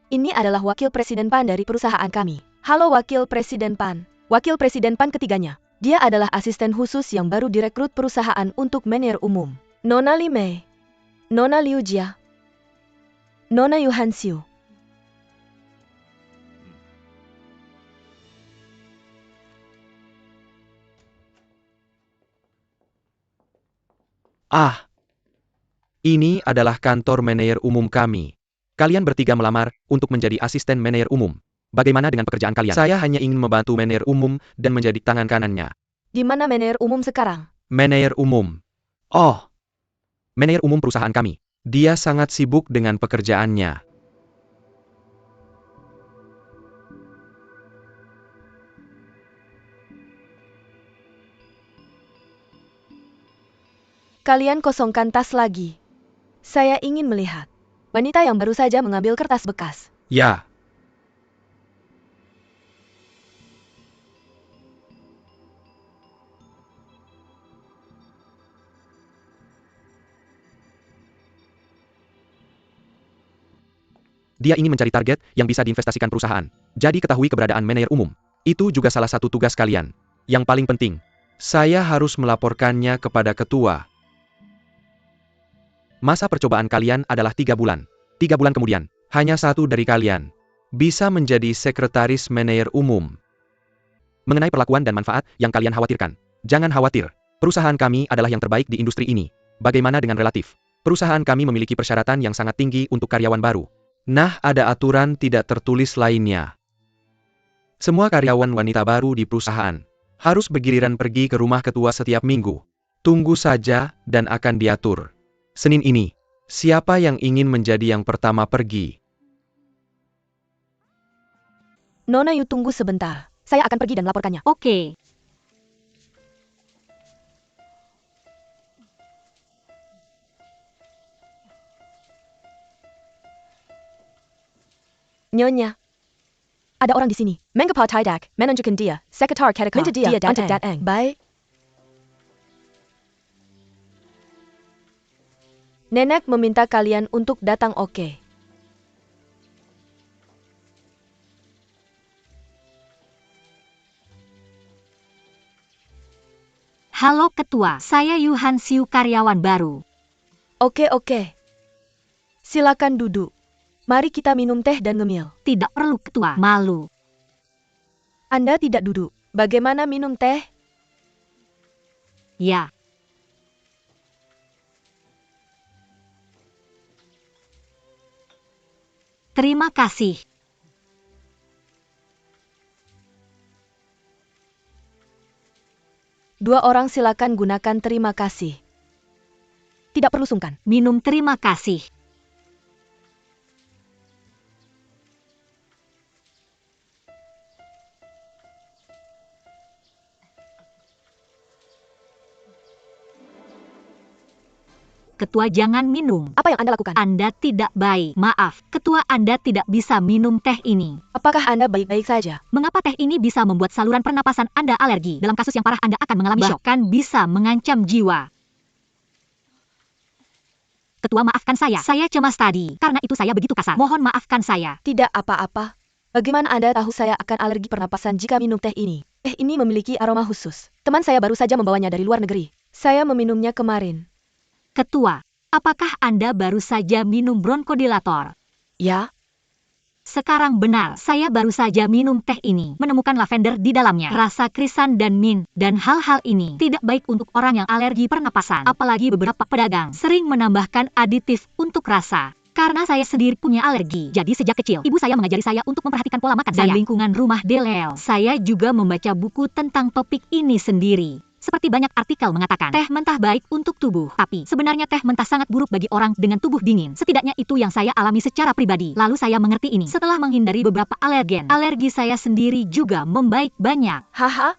Ini adalah Wakil Presiden PAN dari perusahaan kami. Halo Wakil Presiden PAN. Wakil Presiden PAN ketiganya. Dia adalah asisten khusus yang baru direkrut perusahaan untuk manajer umum. Nona Li Mei. Nona Liu Jia. Nona Yuhan Xiu. Ah, ini adalah kantor manajer umum kami. Kalian bertiga melamar untuk menjadi asisten manajer umum. Bagaimana dengan pekerjaan kalian? Saya hanya ingin membantu manajer umum dan menjadi tangan kanannya. Di mana manajer umum sekarang? Manajer umum. Oh, manajer umum perusahaan kami. Dia sangat sibuk dengan pekerjaannya. Kalian kosongkan tas lagi. Saya ingin melihat wanita yang baru saja mengambil kertas bekas. Ya. Dia ingin mencari target yang bisa diinvestasikan perusahaan. Jadi ketahui keberadaan manajer umum. Itu juga salah satu tugas kalian. Yang paling penting, saya harus melaporkannya kepada ketua. Masa percobaan kalian adalah 3 bulan. 3 bulan kemudian, hanya satu dari kalian bisa menjadi sekretaris manajer umum. Mengenai perlakuan dan manfaat yang kalian khawatirkan, jangan khawatir. Perusahaan kami adalah yang terbaik di industri ini. Bagaimana dengan relatif? Perusahaan kami memiliki persyaratan yang sangat tinggi untuk karyawan baru. Nah, ada aturan tidak tertulis lainnya. Semua karyawan wanita baru di perusahaan harus bergiliran pergi ke rumah ketua setiap minggu. Tunggu saja dan akan diatur. Senin ini, siapa yang ingin menjadi yang pertama pergi? Nona Yu, tunggu sebentar. Saya akan pergi dan melaporkannya. Oke. Nyonya. Ada orang di sini. Mengapa tidak menunjukkan dia? Sekretar katakan minta dia untuk datang. Baik. Nenek meminta kalian untuk datang, oke. Halo Ketua, saya Yuhan Xiu, karyawan baru. Oke. Silakan duduk. Mari kita minum teh dan ngemil. Tidak perlu Ketua, malu. Anda tidak duduk. Bagaimana minum teh? Ya. Terima kasih. Dua orang silakan gunakan terima kasih. Tidak perlu sungkan. Minum terima kasih. Ketua, jangan minum. Apa yang Anda lakukan? Anda tidak baik. Maaf, Ketua, Anda tidak bisa minum teh ini. Apakah Anda baik-baik saja? Mengapa teh ini bisa membuat saluran pernapasan Anda alergi? Dalam kasus yang parah Anda akan mengalami shock. Bahkan bisa mengancam jiwa. Ketua, maafkan saya. Saya cemas tadi. Karena itu saya begitu kasar. Mohon maafkan saya. Tidak apa-apa. Bagaimana Anda tahu saya akan alergi pernapasan jika minum teh ini? Teh ini memiliki aroma khusus. Teman saya baru saja membawanya dari luar negeri. Saya meminumnya kemarin. Ketua, apakah Anda baru saja minum bronkodilator? Ya. Sekarang benar, saya baru saja minum teh ini. Menemukan lavender di dalamnya. Rasa krisan dan mint. Dan hal-hal ini tidak baik untuk orang yang alergi pernapasan. Apalagi beberapa pedagang sering menambahkan aditif untuk rasa. Karena saya sendiri punya alergi. Jadi sejak kecil, ibu saya mengajari saya untuk memperhatikan pola makan saya. Dan lingkungan rumah Delel. Saya juga membaca buku tentang topik ini sendiri. Seperti banyak artikel mengatakan, teh mentah baik untuk tubuh. Tapi, sebenarnya teh mentah sangat buruk bagi orang dengan tubuh dingin. Setidaknya itu yang saya alami secara pribadi. Lalu saya mengerti ini. Setelah menghindari beberapa alergen, alergi saya sendiri juga membaik banyak. Haha.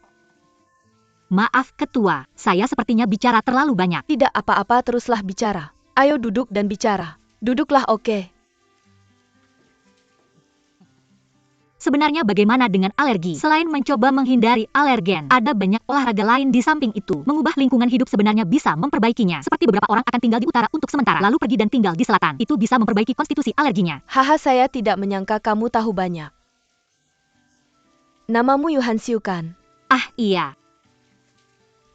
Maaf Ketua, saya sepertinya bicara terlalu banyak. Tidak apa-apa, teruslah bicara. Ayo duduk dan bicara. Duduklah, oke. Sebenarnya bagaimana dengan alergi? Selain mencoba menghindari alergen, ada banyak olahraga lain di samping itu. Mengubah lingkungan hidup sebenarnya bisa memperbaikinya. Seperti beberapa orang akan tinggal di utara untuk sementara, lalu pergi dan tinggal di selatan. Itu bisa memperbaiki konstitusi alerginya. Haha, saya tidak menyangka kamu tahu banyak. Namamu Yuhan Siu kan? Ah iya,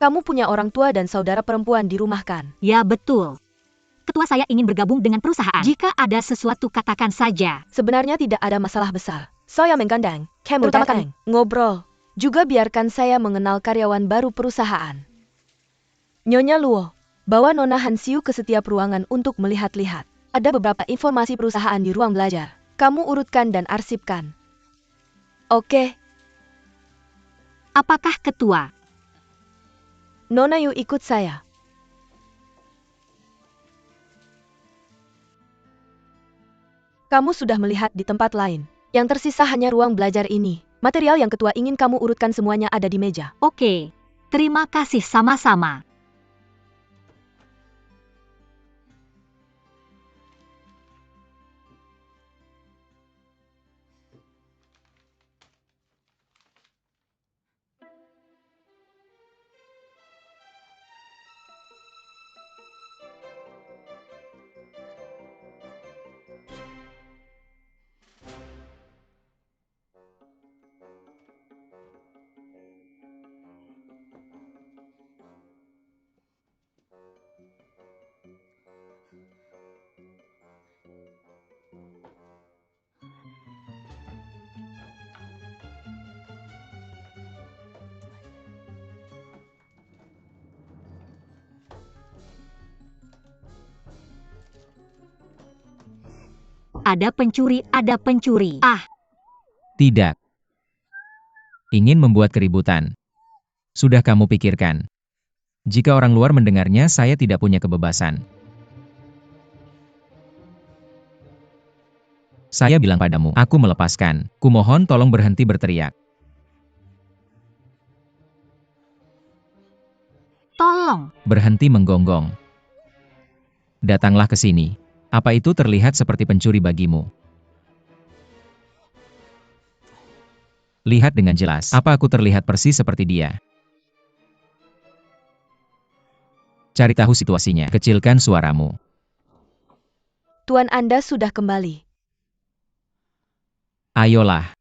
Kamu punya orang tua dan saudara perempuan di rumah kan? ya betul. Ketua saya ingin bergabung dengan perusahaan. Jika ada sesuatu katakan saja. Sebenarnya tidak ada masalah besar. Saya menggandeng, terutama kami ngobrol. Juga biarkan saya mengenal karyawan baru perusahaan. Nyonya Luo, bawa Nona Han Siu ke setiap ruangan untuk melihat-lihat. Ada beberapa informasi perusahaan di ruang belajar. Kamu urutkan dan arsipkan. Oke, Apakah ketua? Nona Yu ikut saya. Kamu sudah melihat di tempat lain. Yang tersisa hanya ruang belajar ini. Material yang ketua ingin kamu urutkan semuanya ada di meja. Oke, terima kasih sama-sama. Ada pencuri, ada pencuri. Ah, Tidak. Ingin membuat keributan. Sudah kamu pikirkan. Jika orang luar mendengarnya, saya tidak punya kebebasan. Saya bilang padamu, aku melepaskan. Kumohon tolong berhenti berteriak. tolong. Berhenti menggonggong. Datanglah ke sini. Apa itu terlihat seperti pencuri bagimu? Lihat dengan jelas. Apa aku terlihat persis seperti dia? Cari tahu situasinya. Kecilkan suaramu. Tuan Anda sudah kembali. Ayolah.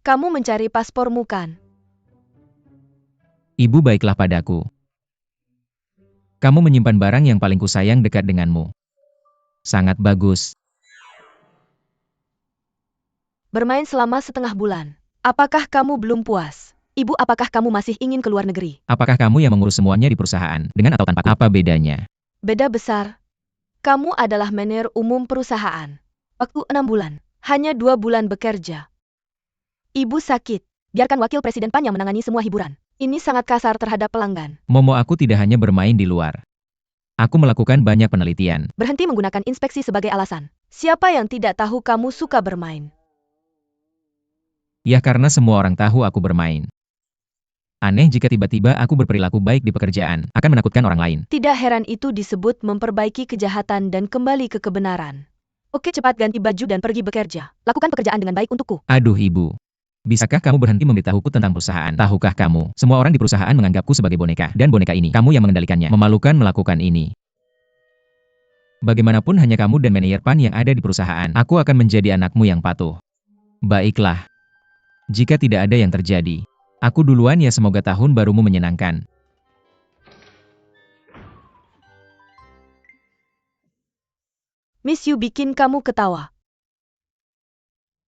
Kamu mencari paspormu kan? Ibu baiklah padaku. Kamu menyimpan barang yang paling kusayang dekat denganmu. Sangat bagus. Bermain selama setengah bulan. Apakah kamu belum puas? Ibu, apakah kamu masih ingin keluar negeri? Apakah kamu yang mengurus semuanya di perusahaan? Dengan atau tanpa? Apa bedanya? Beda besar. Kamu adalah manajer umum perusahaan. Waktu 6 bulan. Hanya 2 bulan bekerja. Ibu sakit. Biarkan wakil presiden Pan yang menangani semua hiburan. Ini sangat kasar terhadap pelanggan. Momo, aku tidak hanya bermain di luar. Aku melakukan banyak penelitian. Berhenti menggunakan inspeksi sebagai alasan. Siapa yang tidak tahu kamu suka bermain? Ya, karena semua orang tahu aku bermain. Aneh jika tiba-tiba aku berperilaku baik di pekerjaan, akan menakutkan orang lain. Tidak heran itu disebut memperbaiki kejahatan dan kembali ke kebenaran. Oke, cepat ganti baju dan pergi bekerja. Lakukan pekerjaan dengan baik untukku. Aduh ibu. Bisakah kamu berhenti memberitahuku tentang perusahaan? Tahukah kamu, semua orang di perusahaan menganggapku sebagai boneka. Dan boneka ini, kamu yang mengendalikannya. Memalukan melakukan ini. Bagaimanapun hanya kamu dan manajer Pan yang ada di perusahaan. Aku akan menjadi anakmu yang patuh. Baiklah. Jika tidak ada yang terjadi, aku duluan ya, semoga tahun barumu menyenangkan. Miss Yu bikin kamu ketawa.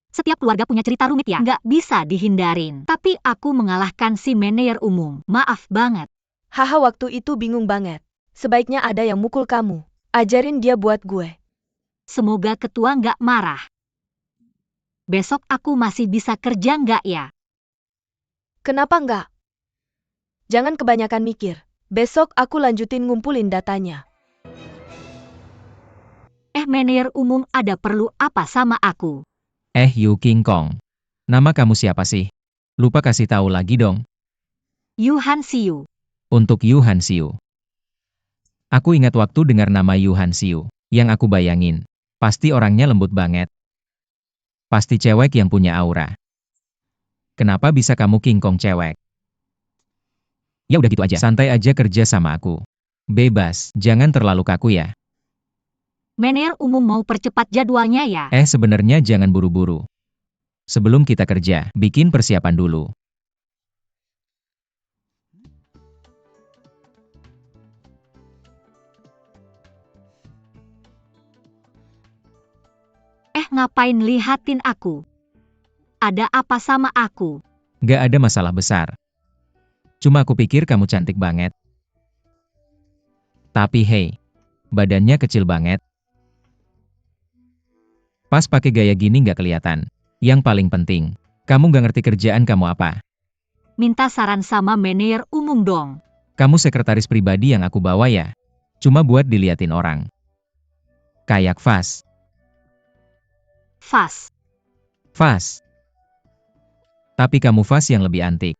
Setiap keluarga punya cerita rumit ya. Nggak bisa dihindarin. Tapi aku mengalahkan si manajer umum. Maaf banget. Haha, waktu itu bingung banget. Sebaiknya ada yang mukul kamu. Ajarin dia buat gue. Semoga ketua nggak marah. Besok aku masih bisa kerja nggak ya? Kenapa nggak? Jangan kebanyakan mikir. Besok aku lanjutin ngumpulin datanya. Manajer umum, ada perlu apa sama aku? Yu King Kong. Nama kamu siapa sih? Lupa kasih tahu lagi dong. Yuhan Siu. Untuk Yuhan Siu. Aku ingat waktu dengar nama Yuhan Siu. Yang aku bayangin. Pasti orangnya lembut banget. Pasti cewek yang punya aura. Kenapa bisa kamu King Kong cewek? Ya udah gitu aja, santai aja kerja sama aku. Bebas, jangan terlalu kaku ya. Manajer umum mau percepat jadwalnya ya. Sebenarnya jangan buru-buru. Sebelum kita kerja, bikin persiapan dulu. Ngapain lihatin aku? Ada apa sama aku? Gak ada masalah besar. Cuma aku pikir kamu cantik banget. Tapi hey, badannya kecil banget. Pas pakai gaya gini gak kelihatan. Yang paling penting, kamu gak ngerti kerjaan kamu apa. Minta saran sama manajer umum dong. Kamu sekretaris pribadi yang aku bawa ya? Cuma buat diliatin orang. Kayak Vas. Vas. Tapi kamu Vas yang lebih antik.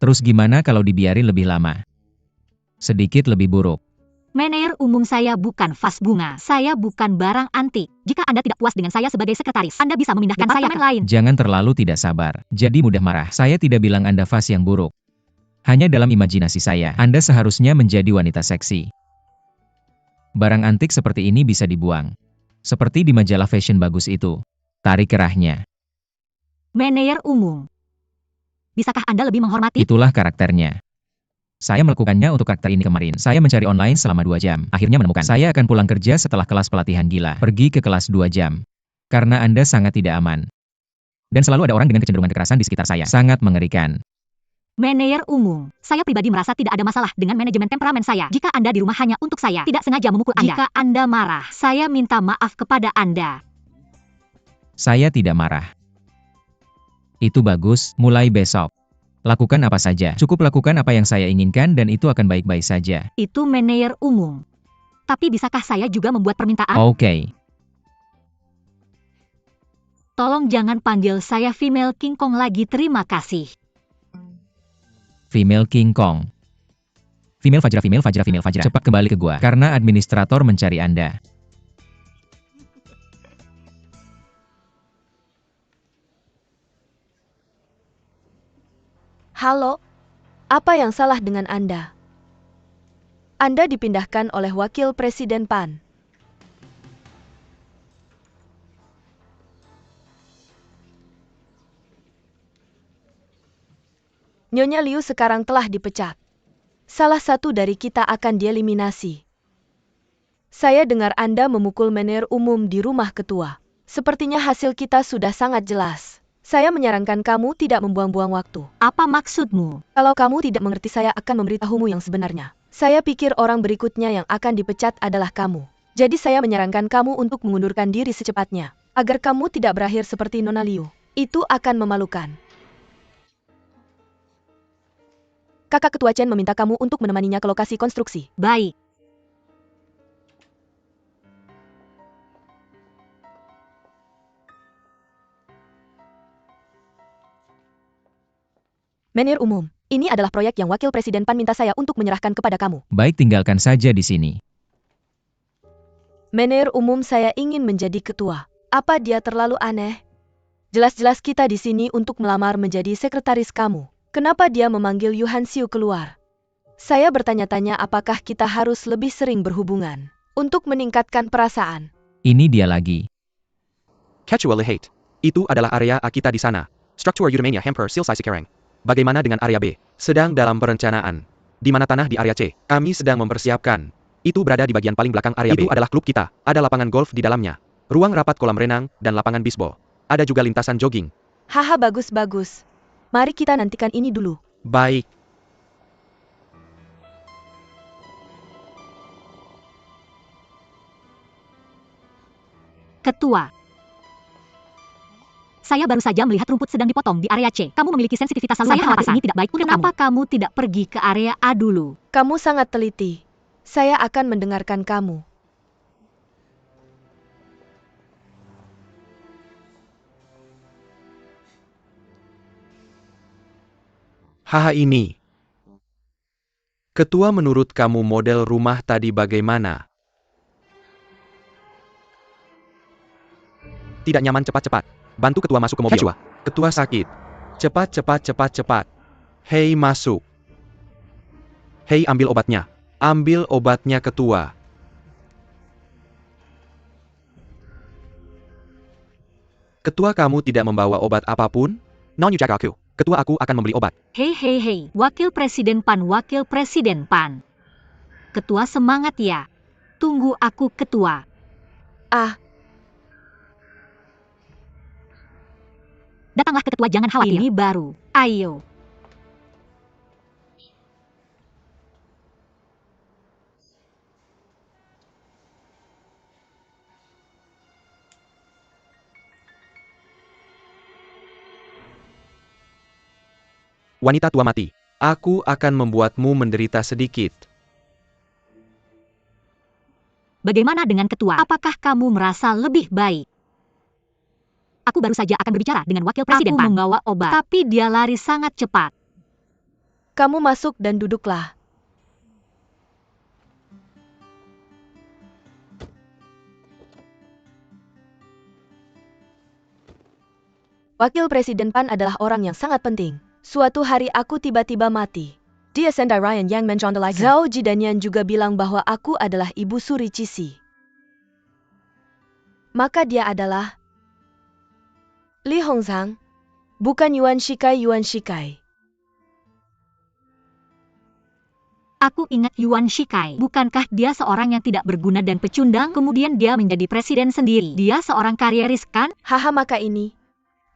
Terus gimana kalau dibiarin lebih lama? Sedikit lebih buruk. Manajer umum saya bukan vas bunga. Saya bukan barang antik. Jika Anda tidak puas dengan saya sebagai sekretaris, Anda bisa memindahkan saya ke lain. Jangan terlalu tidak sabar. Jadi mudah marah. Saya tidak bilang Anda vas yang buruk. Hanya dalam imajinasi saya, Anda seharusnya menjadi wanita seksi. Barang antik seperti ini bisa dibuang. Seperti di majalah fashion bagus itu. Tarik kerahnya. Manajer umum. Bisakah Anda lebih menghormati? Itulah karakternya. Saya melakukannya untuk karakter ini kemarin. Saya mencari online selama 2 jam. Akhirnya menemukan. Saya akan pulang kerja setelah kelas pelatihan gila. Pergi ke kelas 2 jam. Karena Anda sangat tidak aman. Dan selalu ada orang dengan kecenderungan kekerasan di sekitar saya. Sangat mengerikan. Manajer umum. Saya pribadi merasa tidak ada masalah dengan manajemen temperamen saya. Jika Anda di rumah hanya untuk saya, tidak sengaja memukul Anda. Jika Anda marah, saya minta maaf kepada Anda. Saya tidak marah. Itu bagus, mulai besok. Lakukan apa saja. Cukup lakukan apa yang saya inginkan dan itu akan baik-baik saja. Itu manajer umum. Tapi bisakah saya juga membuat permintaan? Oke. Tolong jangan panggil saya female King Kong lagi, terima kasih. Female King Kong. Female Fajra, female Fajra, female Fajra. Cepat kembali ke gua, karena administrator mencari Anda. Halo, apa yang salah dengan Anda? Anda dipindahkan oleh Wakil Presiden PAN. Nyonya Liu sekarang telah dipecat. Salah satu dari kita akan dieliminasi. Saya dengar Anda memukul manajer umum di rumah ketua. Sepertinya hasil kita sudah sangat jelas. Saya menyarankan kamu tidak membuang-buang waktu. Apa maksudmu? Kalau kamu tidak mengerti, saya akan memberitahumu yang sebenarnya. Saya pikir orang berikutnya yang akan dipecat adalah kamu. Jadi saya menyarankan kamu untuk mengundurkan diri secepatnya. Agar kamu tidak berakhir seperti Nona Liu. Itu akan memalukan. Kakak Ketua Chen meminta kamu untuk menemaninya ke lokasi konstruksi. Baik. Manajer umum, ini adalah proyek yang Wakil Presiden PAN minta saya untuk menyerahkan kepada kamu. Baik, tinggalkan saja di sini. Manajer umum, saya ingin menjadi ketua. Apa dia terlalu aneh? Jelas-jelas kita di sini untuk melamar menjadi sekretaris kamu. Kenapa dia memanggil Yu Hanxiu keluar? Saya bertanya-tanya apakah kita harus lebih sering berhubungan untuk meningkatkan perasaan. Ini dia lagi. Casual hate. Itu adalah area A kita di sana. Struktur Eudaimania Hamper Silsai Sekarang. Bagaimana dengan area B? Sedang dalam perencanaan. Di mana tanah di area C? Kami sedang mempersiapkan. Itu berada di bagian paling belakang area B. Itu adalah klub kita. Ada lapangan golf di dalamnya. Ruang rapat kolam renang, dan lapangan bisbol. Ada juga lintasan jogging. Haha, bagus-bagus. Mari kita nantikan ini dulu. Baik. Ketua. Saya baru saja melihat rumput sedang dipotong di area C. Kamu memiliki sensitivitas saluran pernapasan. Ini tidak baik untuk Kenapa kamu tidak pergi ke area A dulu? Kamu sangat teliti. Saya akan mendengarkan kamu. Haha, ini. Ketua, menurut kamu model rumah tadi bagaimana? Tidak nyaman, cepat-cepat. Bantu ketua masuk ke mobil. Ketua. Ketua sakit. Cepat, cepat, cepat, cepat. Hei, masuk. Hei, ambil obatnya. Ambil obatnya, ketua. Ketua, kamu tidak membawa obat apapun? Non jaga aku. Ketua, aku akan membeli obat. Hei hei hei, Wakil Presiden Pan, Wakil Presiden Pan. Ketua semangat ya. Tunggu aku, ketua. Ah, Datanglah ketua, jangan khawatir. Ini baru. Ayo. Wanita tua mati. Aku akan membuatmu menderita sedikit. Bagaimana dengan ketua? Apakah kamu merasa lebih baik? Aku baru saja akan berbicara dengan Wakil Presiden Pan. Aku membawa obat, tapi dia lari sangat cepat. kamu masuk dan duduklah. Wakil Presiden Pan adalah orang yang sangat penting. Suatu hari aku tiba-tiba mati. Dia sendiri Ryan yang mencontoh Zhao Ji dan Yan juga bilang bahwa aku adalah ibu suri Cisi. Maka dia adalah Li Hongzhang, bukan Yuan Shikai. Aku ingat Yuan Shikai. Bukankah dia seorang yang tidak berguna dan pecundang? Kemudian dia menjadi presiden sendiri. Dia seorang karieris, kan? Haha, maka ini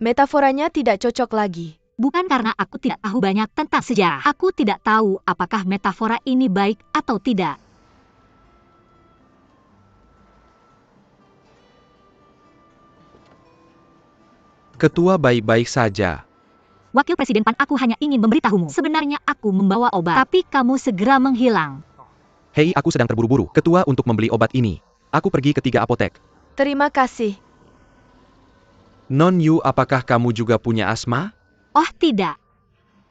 metaforanya tidak cocok lagi. Bukan karena aku tidak tahu banyak tentang sejarah. Aku tidak tahu apakah metafora ini baik atau tidak. Ketua baik-baik saja. Wakil Presiden Pan, aku hanya ingin memberitahumu. Sebenarnya aku membawa obat, tapi kamu segera menghilang. Hei, aku sedang terburu-buru. Ketua untuk membeli obat ini. Aku pergi ke 3 apotek. Terima kasih. Non Yu, apakah kamu juga punya asma? Oh tidak.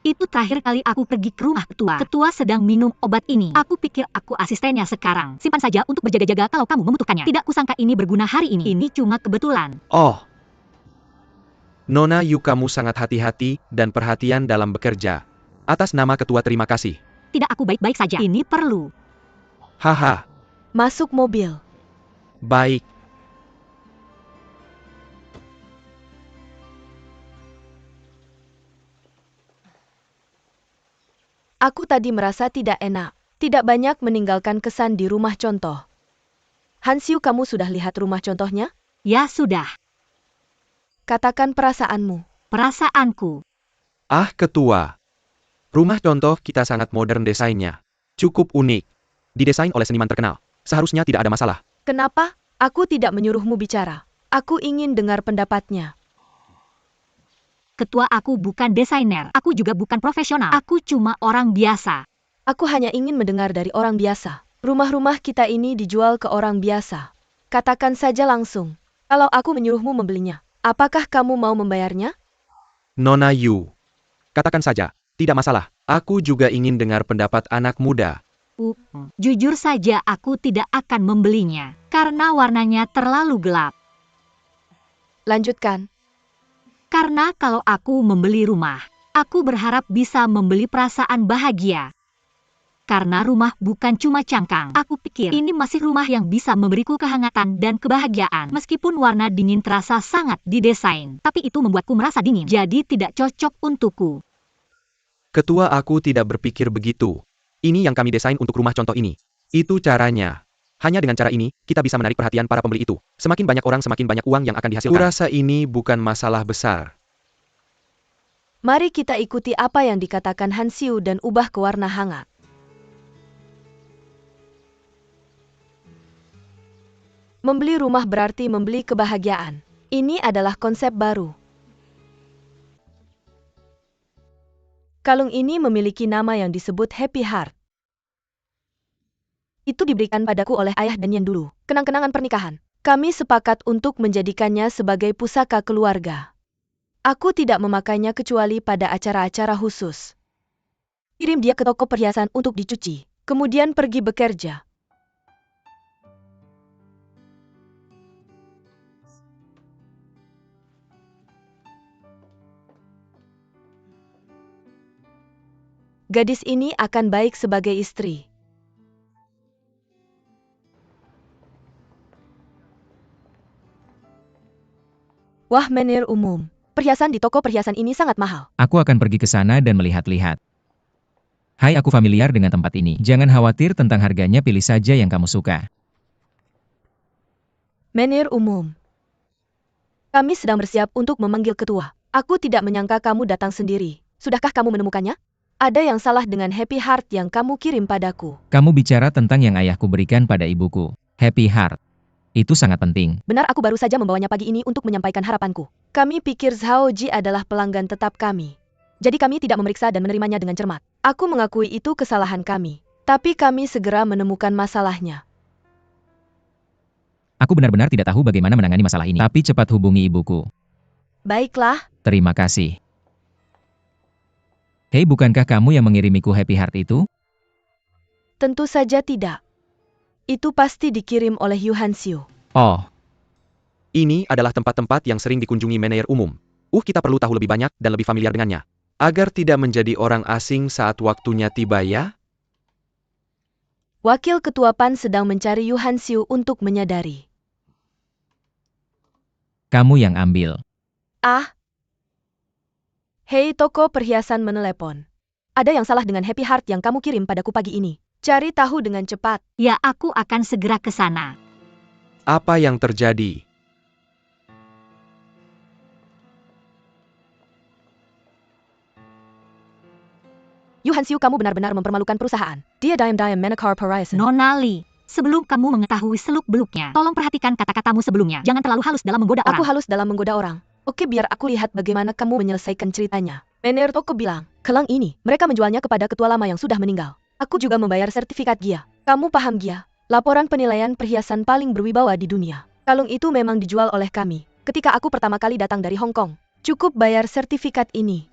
Itu terakhir kali aku pergi ke rumah ketua. Ketua sedang minum obat ini. Aku pikir aku asistennya sekarang. Simpan saja untuk berjaga-jaga kalau kamu membutuhkannya. Tidak kusangka ini berguna hari ini. Ini cuma kebetulan. Oh. Nona Yu, kamu sangat hati-hati dan perhatian dalam bekerja. Atas nama ketua, terima kasih. Tidak, aku baik-baik saja. Ini perlu. Haha. Masuk mobil. Baik. Aku tadi merasa tidak enak. Tidak banyak meninggalkan kesan di rumah contoh. Hansiu, kamu sudah lihat rumah contohnya? Ya sudah. Katakan perasaanmu. Perasaanku. Ah, ketua. Rumah contoh kita sangat modern desainnya. Cukup unik. Didesain oleh seniman terkenal. Seharusnya tidak ada masalah. Kenapa? Aku tidak menyuruhmu bicara. Aku ingin dengar pendapatnya. Ketua, aku bukan desainer. Aku juga bukan profesional. Aku cuma orang biasa. Aku hanya ingin mendengar dari orang biasa. Rumah-rumah kita ini dijual ke orang biasa. Katakan saja langsung. Kalau aku menyuruhmu membelinya, apakah kamu mau membayarnya? Nona Yu. Katakan saja, tidak masalah. Aku juga ingin dengar pendapat anak muda. Jujur saja aku tidak akan membelinya. Karena warnanya terlalu gelap. Lanjutkan. Karena kalau aku membeli rumah, aku berharap bisa membeli perasaan bahagia. Karena rumah bukan cuma cangkang. Aku pikir ini masih rumah yang bisa memberiku kehangatan dan kebahagiaan. Meskipun warna dingin terasa sangat didesain, tapi itu membuatku merasa dingin. Jadi tidak cocok untukku. Ketua, aku tidak berpikir begitu. Ini yang kami desain untuk rumah contoh ini. Itu caranya. Hanya dengan cara ini, kita bisa menarik perhatian para pembeli itu. Semakin banyak orang, semakin banyak uang yang akan dihasilkan. Kurasa ini bukan masalah besar. Mari kita ikuti apa yang dikatakan Hansiu dan ubah ke warna hangat. Membeli rumah berarti membeli kebahagiaan. Ini adalah konsep baru. Kalung ini memiliki nama yang disebut Happy Heart. Itu diberikan padaku oleh ayah dan Yan dulu. Kenang-kenangan pernikahan. Kami sepakat untuk menjadikannya sebagai pusaka keluarga. Aku tidak memakainya kecuali pada acara-acara khusus. Kirim dia ke toko perhiasan untuk dicuci, kemudian pergi bekerja. Gadis ini akan baik sebagai istri. Wah, menir umum. Perhiasan di toko perhiasan ini sangat mahal. Aku akan pergi ke sana dan melihat-lihat. Hai, aku familiar dengan tempat ini. Jangan khawatir tentang harganya, pilih saja yang kamu suka. Menir umum. Kami sedang bersiap untuk memanggil ketua. Aku tidak menyangka kamu datang sendiri. Sudahkah kamu menemukannya? Ada yang salah dengan Happy Heart yang kamu kirim padaku. Kamu bicara tentang yang ayahku berikan pada ibuku. Happy Heart. Itu sangat penting. Benar, aku baru saja membawanya pagi ini untuk menyampaikan harapanku. Kami pikir Zhao Ji adalah pelanggan tetap kami. Jadi kami tidak memeriksa dan menerimanya dengan cermat. Aku mengakui itu kesalahan kami. Tapi kami segera menemukan masalahnya. Aku benar-benar tidak tahu bagaimana menangani masalah ini. Tapi cepat hubungi ibuku. Baiklah. Terima kasih. Hei, bukankah kamu yang mengirimiku Happy Heart itu? Tentu saja tidak. Itu pasti dikirim oleh Yu Hanxiu. Oh, Ini adalah tempat-tempat yang sering dikunjungi manajer umum. Kita perlu tahu lebih banyak dan lebih familiar dengannya. Agar tidak menjadi orang asing saat waktunya tiba ya. Wakil Ketua PAN sedang mencari Yu Hanxiu untuk menyadari. kamu yang ambil. Ah. Hei, toko perhiasan menelepon. Ada yang salah dengan Happy Heart yang kamu kirim padaku pagi ini. Cari tahu dengan cepat. Ya, aku akan segera ke sana. Apa yang terjadi? Yu Hanxiu, kamu benar-benar mempermalukan perusahaan. Dia diam-diam menakar perhiasan. Nona Li, sebelum kamu mengetahui seluk-beluknya, tolong perhatikan kata-katamu sebelumnya. Jangan terlalu halus dalam menggoda Aku orang. halus dalam menggoda orang. Oke, biar aku lihat bagaimana kamu menyelesaikan ceritanya. Manajer toko bilang, kelang ini, mereka menjualnya kepada ketua lama yang sudah meninggal. Aku juga membayar sertifikat Gia. Kamu paham Gia? Laporan penilaian perhiasan paling berwibawa di dunia. Kalung itu memang dijual oleh kami. Ketika aku pertama kali datang dari Hong Kong. Cukup bayar sertifikat ini.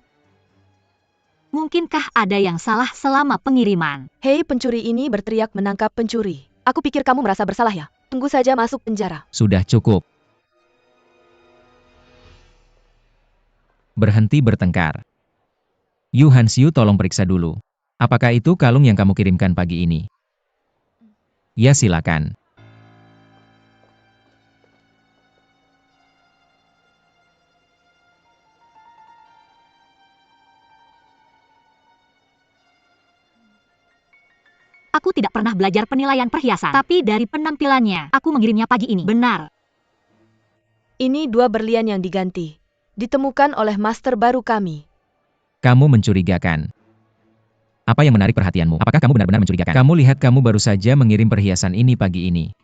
Mungkinkah ada yang salah selama pengiriman? Hei, pencuri ini berteriak menangkap pencuri. Aku pikir kamu merasa bersalah ya? Tunggu saja masuk penjara. Sudah cukup. Berhenti bertengkar. Yu Hanxiu, tolong periksa dulu. Apakah itu kalung yang kamu kirimkan pagi ini? Ya, silakan. Aku tidak pernah belajar penilaian perhiasan, tapi dari penampilannya, aku mengirimnya pagi ini. Benar. Ini 2 berlian yang diganti. Ditemukan oleh master baru kami. Kamu mencurigakan. Apa yang menarik perhatianmu? Apakah kamu benar-benar mencurigakan? Kamu lihat, kamu baru saja mengirim perhiasan ini pagi ini.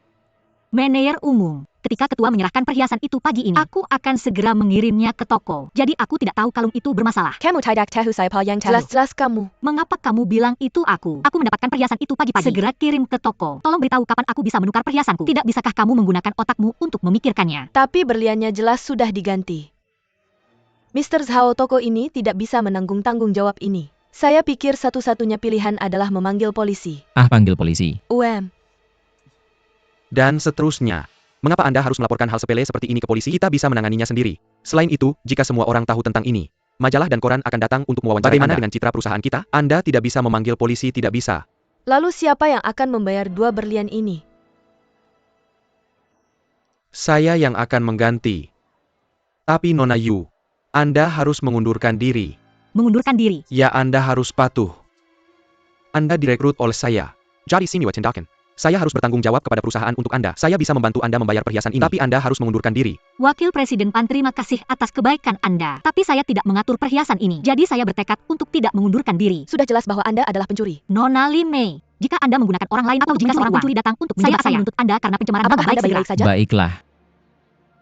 Manajer umum, ketika ketua menyerahkan perhiasan itu pagi ini, aku akan segera mengirimnya ke toko. Jadi aku tidak tahu kalung itu bermasalah. Kamu tidak tahu saya yang tahu. Jelas-jelas kamu. Mengapa kamu bilang itu aku? Aku mendapatkan perhiasan itu pagi-pagi. Segera kirim ke toko. Tolong beritahu kapan aku bisa menukar perhiasanku. Tidak bisakah kamu menggunakan otakmu untuk memikirkannya? Tapi berliannya jelas sudah diganti. Mr. Zhao, toko ini tidak bisa menanggung tanggung jawab ini. Saya pikir satu-satunya pilihan adalah memanggil polisi. Panggil polisi. Dan seterusnya. Mengapa Anda harus melaporkan hal sepele seperti ini ke polisi? Kita bisa menanganinya sendiri. Selain itu, jika semua orang tahu tentang ini, majalah dan koran akan datang untuk mewawancarai Anda. Bagaimana dengan citra perusahaan kita? Anda tidak bisa memanggil polisi, tidak bisa. Lalu siapa yang akan membayar 2 berlian ini? Saya yang akan mengganti. Tapi Nona Yu, Anda harus mengundurkan diri. Mengundurkan diri. Ya, Anda harus patuh. Anda direkrut oleh saya. Jadi sini tindakan. Saya harus bertanggung jawab kepada perusahaan untuk Anda. Saya bisa membantu Anda membayar perhiasan ini. Tapi Anda harus mengundurkan diri. Wakil Presiden PAN, terima kasih atas kebaikan Anda. Tapi saya tidak mengatur perhiasan ini. Jadi saya bertekad untuk tidak mengundurkan diri. Sudah jelas bahwa Anda adalah pencuri. Nona Li Mei, jika Anda menggunakan orang lain atau jika seorang pencuri datang untuk menjebak saya menuntut Anda karena pencemaran nama baik baik saja? Baiklah.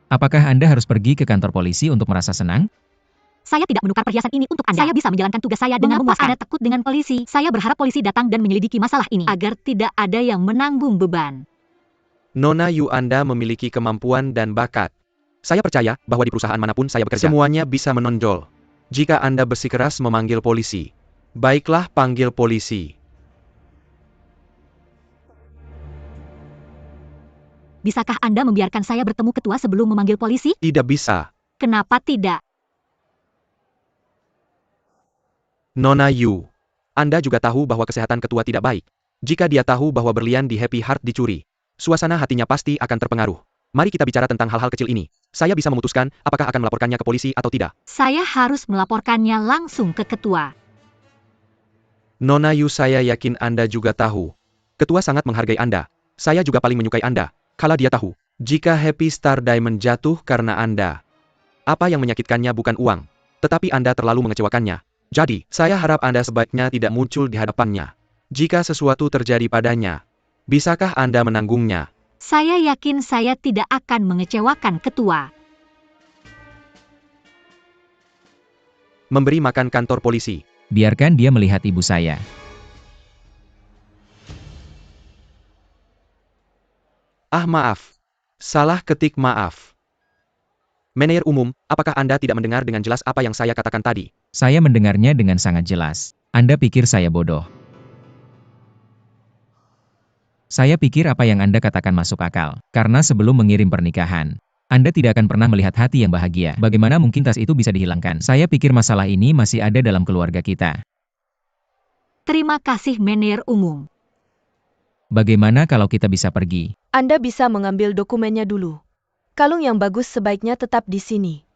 Apakah Anda harus pergi ke kantor polisi untuk merasa senang? Saya tidak menukar perhiasan ini untuk Anda. Saya bisa menjalankan tugas saya dengan memuaskan. Anda takut dengan polisi? Saya berharap polisi datang dan menyelidiki masalah ini agar tidak ada yang menanggung beban. Nona Yu, Anda memiliki kemampuan dan bakat. Saya percaya bahwa di perusahaan manapun saya bekerja, semuanya bisa menonjol. Jika Anda bersikeras memanggil polisi, baiklah, panggil polisi. Bisakah Anda membiarkan saya bertemu ketua sebelum memanggil polisi? Tidak bisa. Kenapa tidak? Nona Yu, Anda juga tahu bahwa kesehatan ketua tidak baik. Jika dia tahu bahwa berlian di Happy Heart dicuri, suasana hatinya pasti akan terpengaruh. Mari kita bicara tentang hal-hal kecil ini. Saya bisa memutuskan apakah akan melaporkannya ke polisi atau tidak. Saya harus melaporkannya langsung ke ketua. Nona Yu, saya yakin Anda juga tahu. Ketua sangat menghargai Anda. Saya juga paling menyukai Anda. Kalau dia tahu, jika Happy Star Diamond jatuh karena Anda. Apa yang menyakitkannya bukan uang, tetapi Anda terlalu mengecewakannya. Jadi, saya harap Anda sebaiknya tidak muncul di hadapannya. Jika sesuatu terjadi padanya, bisakah Anda menanggungnya? Saya yakin saya tidak akan mengecewakan ketua. Memberi makan kantor polisi. Biarkan dia melihat ibu saya. Maaf. Salah ketik maaf. Manajer umum, apakah Anda tidak mendengar dengan jelas apa yang saya katakan tadi? Saya mendengarnya dengan sangat jelas. Anda pikir saya bodoh? Saya pikir apa yang Anda katakan masuk akal. Karena sebelum mengirim pernikahan, Anda tidak akan pernah melihat hati yang bahagia. Bagaimana mungkin tas itu bisa dihilangkan? Saya pikir masalah ini masih ada dalam keluarga kita. Terima kasih manajer umum. Bagaimana kalau kita bisa pergi? Anda bisa mengambil dokumennya dulu. Kalung yang bagus sebaiknya tetap di sini.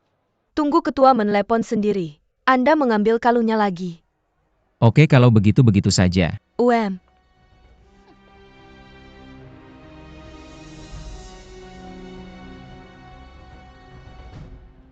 Tunggu ketua menelepon sendiri. Anda mengambil kalungnya lagi. Oke, kalau begitu saja. UM.